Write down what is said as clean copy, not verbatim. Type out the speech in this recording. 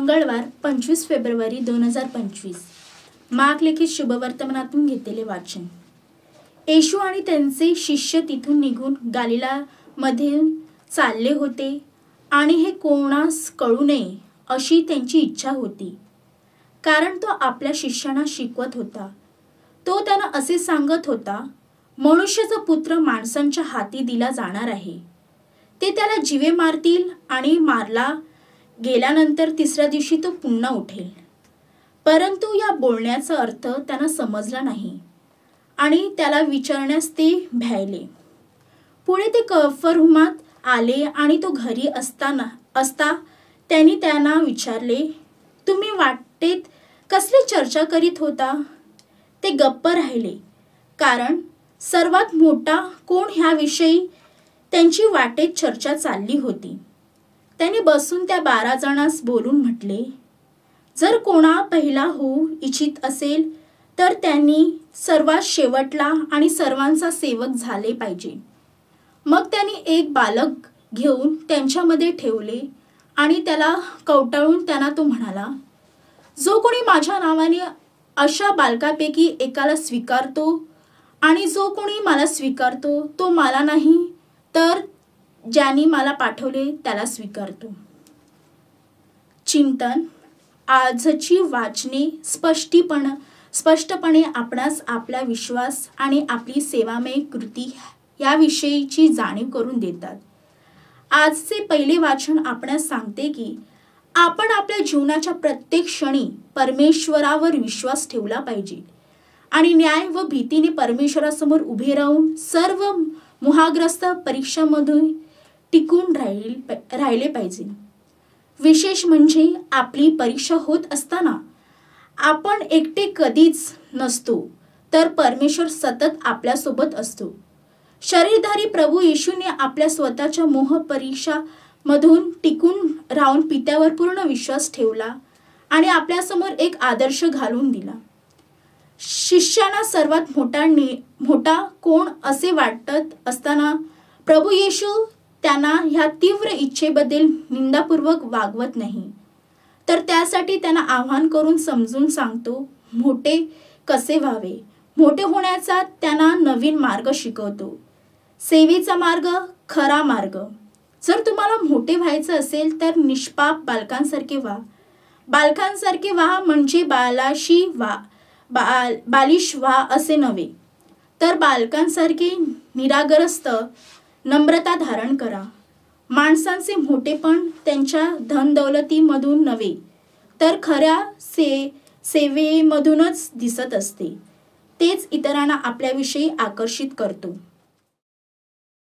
मंगळवार 25 February 2025 mark लिखित शुभवर्तमानातून घेतलेले वाचन। येशू आणि त्यांचे शिष्य तिथून निघून गलिलामध्ये चालले होते आणि हे कोणास कळू नये अशी त्यांची इच्छा होती, कारण तो आपल्या शिष्यांना शिकवत होता। तो त्यांना असे सांगत होता, मनुष्याचा पुत्र माणसांच्या हाती दिला जाणार आहे। ते त्याला जीवे मारतील आणि मारला गेल्यानंतर तिसऱ्या दिवशी तो पुन्हा उठेल। परंतु या बोलण्याचा अर्थ त्यांना समजला नाही आणि त्याला विचारण्यास ते भ्यायले। पुढे ते कफरनहूमात आले आणि तो घरी असता त्यांनी त्यांना विचारले, तुम्ही वाटेत कसली चर्चा करीत होता? ते गप्प राहिले, कारण सर्वात मोठा कोण ह्याविषयी त्यांची वाटेत चर्चा चालली होती। त्यांनी बसून त्या 12 जणांस बोलून म्हटले, जर कोणा पहिला होऊ इच्छित असेल तर त्यांनी सर्वात शेवटला आणि सर्वांचा सेवक झाले पाहिजे। मग त्यांनी एक बालक घेऊन त्यांच्यामध्ये ठेवले आणि त्याला कवटाळून त्यांना तो म्हणाला, जो कोणी माझ्या नावाने अशा बालकापैकी एकाला स्वीकारतो आणि जो कोणी मला स्वीकारतो तो मला नाही तर ज्याने मला पाठवले त्याला स्वीकारतो। चिंतन। आजची वाचने स्पष्टपणे आपणास आपला विश्वास आणि आपली सेवामय कृती याविषयीची जाणीव करून देतात। आजचे पहिले वाचन आपणास सांगते की आपण आपल्या जीवनाच्या प्रत्येक क्षणी परमेश्वरावर विश्वास ठेवला पाहिजे आणि न्याय व भीतीने परमेश्वरासमोर उभे राहून सर्व मोहग्रस्त परीक्षांमधून टिकून राहिले पाहिजे। विशेष म्हणजे आपली परीक्षा होत असताना आपण एकटे कधीच नसतो, तर परमेश्वर सतत आपल्यासोबत असतो। शरीरधारी प्रभू येशूने आपल्या स्वतःच्या मोह परीक्षामधून टिकून राहून पित्यावर पूर्ण विश्वास ठेवला आणि आपल्यासमोर एक आदर्श घालून दिला। शिष्यांना सर्वात मोठा कोण असे वाटत असताना प्रभू येशू त्यांना ह्या तीव्र इच्छेबद्दल निंदापूर्वक वागवत नाही, तर त्यासाठी त्यांना आवाहन करून समजून सांगतो, मोठे कसे व्हावे। मोठे होण्याचा त्यांना नवीन मार्ग शिकवतो, सेवेचा मार्ग, खरा मार्ग। जर तुम्हाला मोठे व्हायचं असेल तर निष्पाप बालकांसारखे व्हा। बालकांसारखे व्हा म्हणजे बालिश व्हा असे नव्हे, तर बालकांसारखे निरागरस्त नम्रता धारण करा। माणसांचे मोठेपण त्यांच्या धनदौलतीमधून नव्हे, तर खऱ्या सेवेमधूनच दिसत असते। तेच इतरांना आपल्याविषयी आकर्षित करतो।